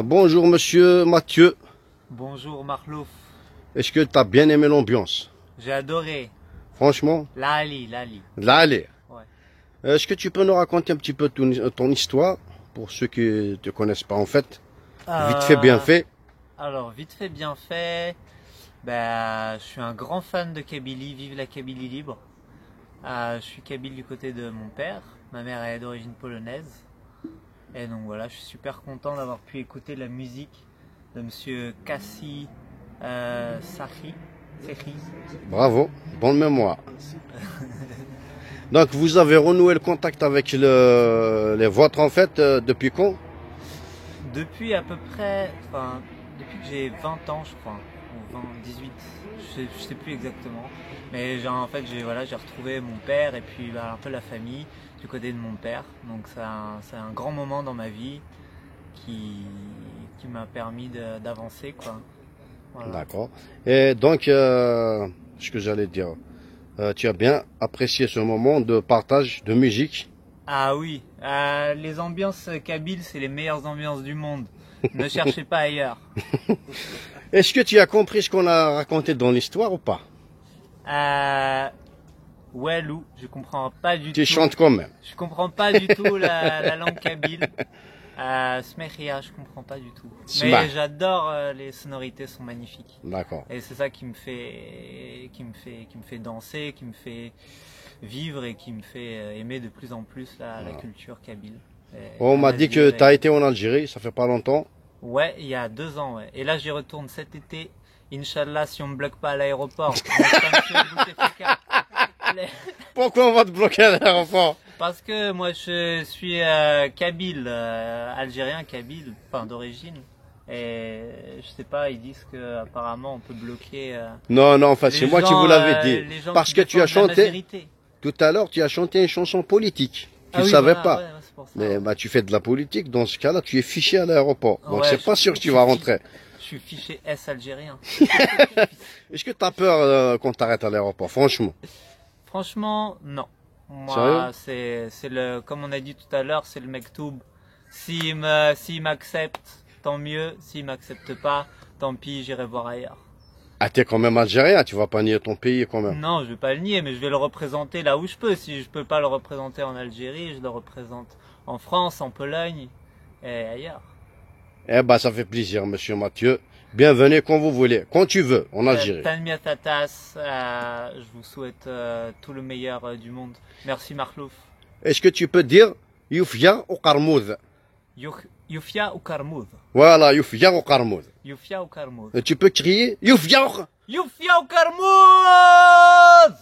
Bonjour monsieur Mathieu. Bonjour Marlouf. Est-ce que tu as bien aimé l'ambiance? J'ai adoré. Franchement? L'Ali. Allez. Ouais. Est-ce que tu peux nous raconter un petit peu ton histoire pour ceux qui ne te connaissent pas en fait? Vite fait, bien fait. Alors, vite fait, bien fait. Je suis un grand fan de Kabylie. Vive la Kabylie libre. Je suis kabyle du côté de mon père. Ma mère est d'origine polonaise. Et donc voilà, je suis super content d'avoir pu écouter la musique de monsieur Kassi Sahi. Bravo, bonne mémoire. Donc vous avez renoué le contact avec les vôtres en fait depuis quand? Depuis à peu près, depuis que j'ai 20 ans je crois, ou 18, je sais plus exactement. Mais en fait j'ai retrouvé mon père et puis un peu la famille du côté de mon père. Donc c'est un grand moment dans ma vie qui m'a permis d'avancer quoi. Voilà. D'accord. Et donc, ce que j'allais dire, tu as bien apprécié ce moment de partage de musique? Ah oui, les ambiances kabyles, c'est les meilleures ambiances du monde. Ne cherchez pas ailleurs. Est-ce que tu as compris ce qu'on a raconté dans l'histoire ou pas? Ouais Lou, je comprends pas du tout. Tu chantes quand même. Je comprends pas du tout la langue kabyle. Smechia, je comprends pas du tout. Mais j'adore, les sonorités sont magnifiques. D'accord. Et c'est ça qui me fait danser, qui me fait vivre et qui me fait aimer de plus en plus la culture kabyle. On m'a dit que tu as été en Algérie, ça fait pas longtemps. Ouais, il y a 2 ans, ouais. Et là, j'y retourne cet été. Inch'Allah, si on me bloque pas à l'aéroport. Pourquoi on va te bloquer à l'aéroport? Parce que moi je suis kabyle, algérien kabyle, d'origine. Et je sais pas, ils disent que apparemment on peut bloquer. Non, enfin c'est moi qui vous l'avais dit. Parce que tu as chanté tout à l'heure, tu as chanté une chanson politique. Tu ne savais pas. Ouais, pour ça, mais tu fais de la politique. Dans ce cas-là, tu es fiché à l'aéroport. Donc ouais, c'est pas sûr que tu vas rentrer. Je suis fiché S algérien. Est-ce que tu as peur qu'on t'arrête à l'aéroport, franchement? Franchement, non. Moi, c'est comme on a dit tout à l'heure, c'est le mektoub. S'il m'accepte, tant mieux. S'il m'accepte pas, tant pis, j'irai voir ailleurs. Ah, t'es quand même algérien, tu vas pas nier ton pays quand même. Non, je vais pas le nier, mais je vais le représenter là où je peux. Si je peux pas le représenter en Algérie, je le représente en France, en Pologne et ailleurs. Eh ben, ça fait plaisir, monsieur Mathieu. Bienvenue quand vous voulez, quand tu veux, en Algérie. Tanmia Tatas, je vous souhaite tout le meilleur du monde. Merci Marlouf. Est-ce que tu peux dire Youfia ou Karmoud? Youfia ou Karmoud. Voilà, Youfia ou Karmoud. Youfia ou Karmoud. Tu peux crier Youfia ou... Youfia ou Karmoud.